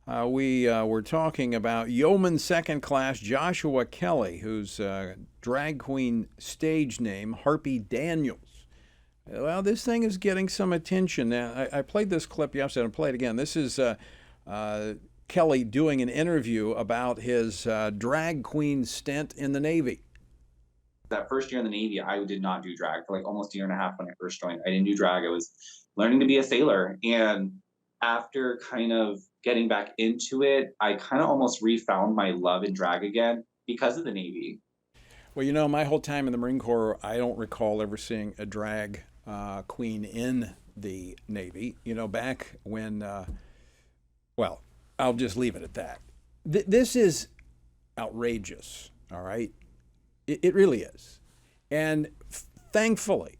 We were talking about Yeoman Second Class Joshua Kelly, whose drag queen stage name, Harpy Daniels. Well, this thing is getting some attention. Now, I played this clip yesterday and play it again. This is Kelly doing an interview about his drag queen stint in the Navy. That first year in the Navy, I did not do drag for like almost a year and a half when I first joined. I didn't do drag. I was learning to be a sailor. And after kind of getting back into it, I kind of almost refound my love in drag again because of the Navy. Well, you know, my whole time in the Marine Corps, I don't recall ever seeing a drag queen in the Navy. You know, back when, well, I'll just leave it at that. This is outrageous, all right? It really is. And thankfully,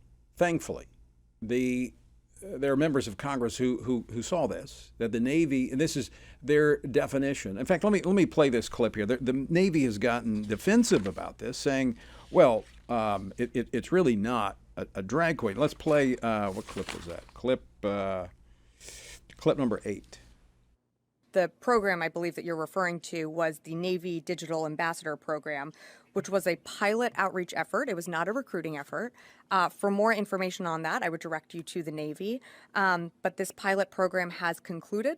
there are members of Congress who saw this, that the Navy, and this is their definition. In fact, let me play this clip here. The Navy has gotten defensive about this, saying, well, it's really not a drag queen. Let's play, what clip was that? Clip number 8. The program I believe that you're referring to was the Navy Digital Ambassador Program, which was a pilot outreach effort. It was not a recruiting effort. For more information on that, I would direct you to the Navy. But this pilot program has concluded,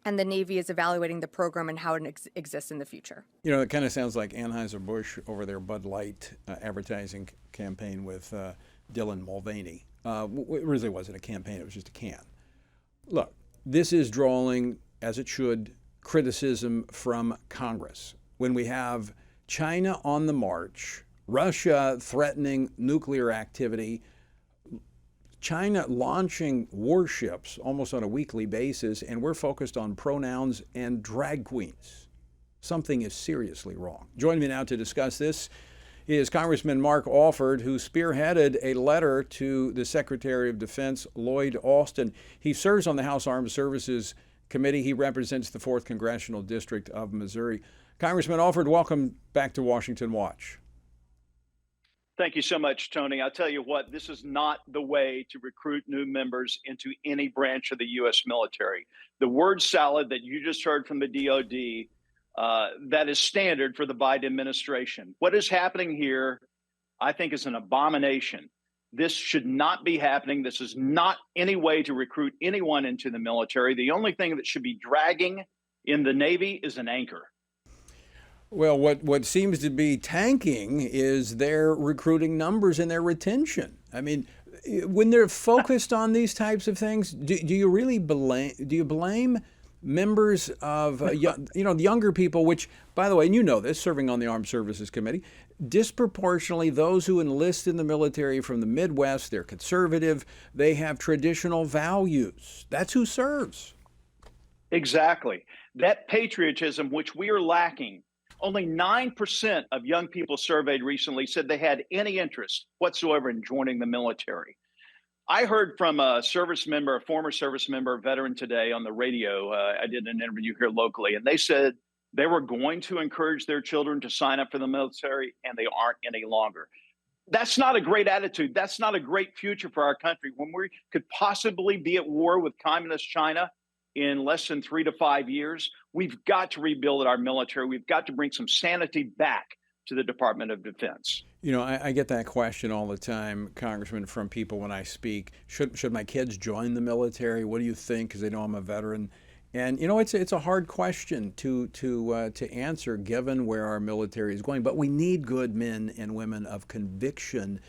and the Navy is evaluating the program and how it exists in the future. You know, it kind of sounds like Anheuser-Busch over their Bud Light advertising campaign with Dylan Mulvaney. It really wasn't a campaign, it was just a can. Look, this is drawing, as it should, criticism from Congress. When we have China on the march, Russia threatening nuclear activity, China launching warships almost on a weekly basis, and we're focused on pronouns and drag queens. Something is seriously wrong. Joining me now to discuss this is Congressman Mark Alford, who spearheaded a letter to the Secretary of Defense, Lloyd Austin. He serves on the House Armed Services Committee. He represents the 4th Congressional District of Missouri. Congressman Alford, welcome back to Washington Watch. Thank you so much, Tony. I'll tell you what, this is not the way to recruit new members into any branch of the U.S. military. The word salad that you just heard from the DOD, that is standard for the Biden administration. What is happening here, I think, is an abomination. This should not be happening. This is not any way to recruit anyone into the military. The only thing that should be dragging in the Navy is an anchor. Well, what seems to be tanking is their recruiting numbers and their retention. I mean, when they're focused on these types of things, do you really blame members of the younger people, which, by the way, and you know this, serving on the Armed Services Committee, disproportionately those who enlist in the military from the Midwest, they're conservative, they have traditional values. That's who serves. Exactly. That patriotism, which we are lacking. Only 9% of young people surveyed recently said they had any interest whatsoever in joining the military. I heard from a service member, a former service member, a veteran today on the radio. I did an interview here locally, and they said they were going to encourage their children to sign up for the military, and they aren't any longer. That's not a great attitude. That's not a great future for our country when we could possibly be at war with communist China in less than 3 to 5 years. We've got to rebuild our military. We've got to bring some sanity back to the Department of Defense. You know, I get that question all the time, Congressman, from people when I speak. Should my kids join the military? What do you think? Because they know I'm a veteran. And, you know, it's a hard question to answer given where our military is going. But we need good men and women of conviction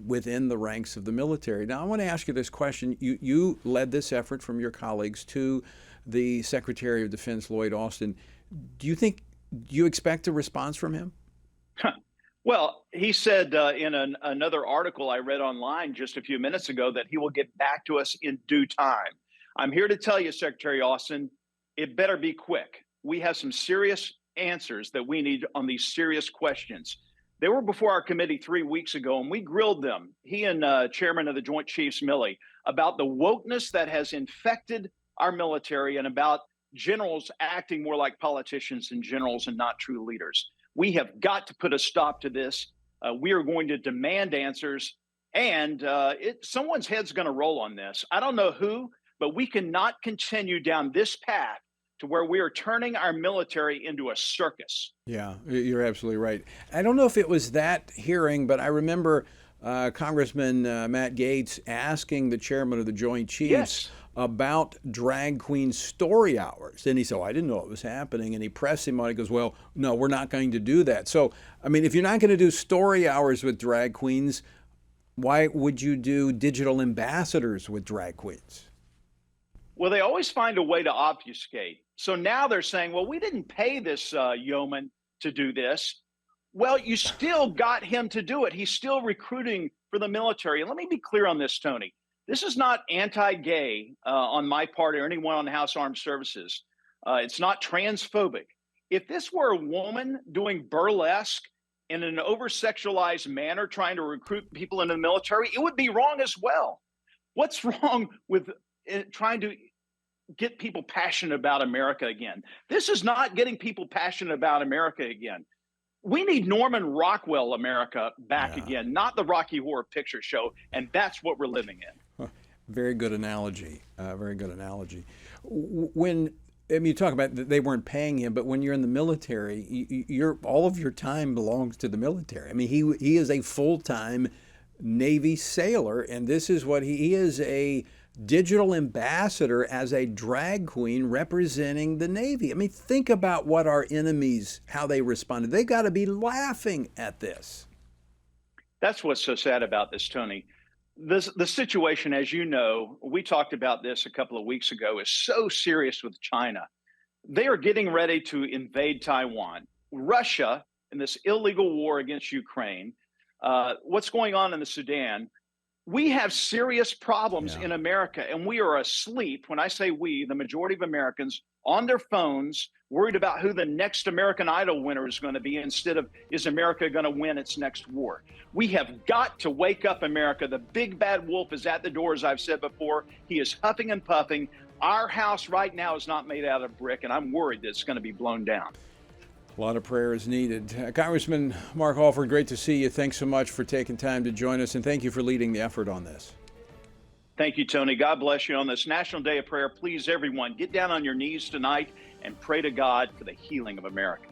within the ranks of the military. Now, I want to ask you this question. You led this effort from your colleagues to the Secretary of Defense, Lloyd Austin. Do you expect a response from him? Well, he said in another article I read online just a few minutes ago that he will get back to us in due time. I'm here to tell you, Secretary Austin, it better be quick. We have some serious answers that we need on these serious questions. They were before our committee 3 weeks ago, and we grilled them, he and Chairman of the Joint Chiefs, Milley, about the wokeness that has infected our military and about generals acting more like politicians than generals and not true leaders. We have got to put a stop to this. We are going to demand answers, and someone's head's going to roll on this. I don't know who, but we cannot continue down this path to where we are turning our military into a circus. Yeah, you're absolutely right. I don't know if it was that hearing, but I remember Congressman Matt Gaetz asking the chairman of the Joint Chiefs Yes. about drag queen story hours. And he said, oh, I didn't know it was happening. And he pressed him on it. He goes, well, no, we're not going to do that. So, I mean, if you're not going to do story hours with drag queens, why would you do digital ambassadors with drag queens? Well, they always find a way to obfuscate. So now they're saying, well, we didn't pay this yeoman to do this. Well, you still got him to do it. He's still recruiting for the military. And let me be clear on this, Tony. This is not anti-gay on my part or anyone on the House Armed Services. It's not transphobic. If this were a woman doing burlesque in an over-sexualized manner, trying to recruit people into the military, it would be wrong as well. What's wrong with trying to get people passionate about America again? This is not getting people passionate about America again. We need Norman Rockwell America back again, not the Rocky Horror Picture Show, and that's what we're living in. Very good analogy. Very good analogy. When you talk about they weren't paying him, but when you're in the military, all of your time belongs to the military. I mean, he is a full-time Navy sailor, and this is what he is, a digital ambassador as a drag queen representing the Navy. I mean, think about what our enemies, how they responded. They got to be laughing at this. That's what's so sad about this, Tony. The situation, as you know, we talked about this a couple of weeks ago, is so serious with China. They are getting ready to invade Taiwan. Russia, in this illegal war against Ukraine, what's going on in the Sudan, we have serious problems in America, and we are asleep. When I say we, the majority of Americans on their phones, worried about who the next American Idol winner is going to be instead of, is America going to win its next war? We have got to wake up, America. The big bad wolf is at the door, as I've said before. He is huffing and puffing. Our house right now is not made out of brick, and I'm worried that it's going to be blown down. A lot of prayer is needed. Congressman Mark Alford, great to see you. Thanks so much for taking time to join us, and thank you for leading the effort on this. Thank you, Tony. God bless you on this National Day of Prayer. Please, everyone, get down on your knees tonight and pray to God for the healing of America.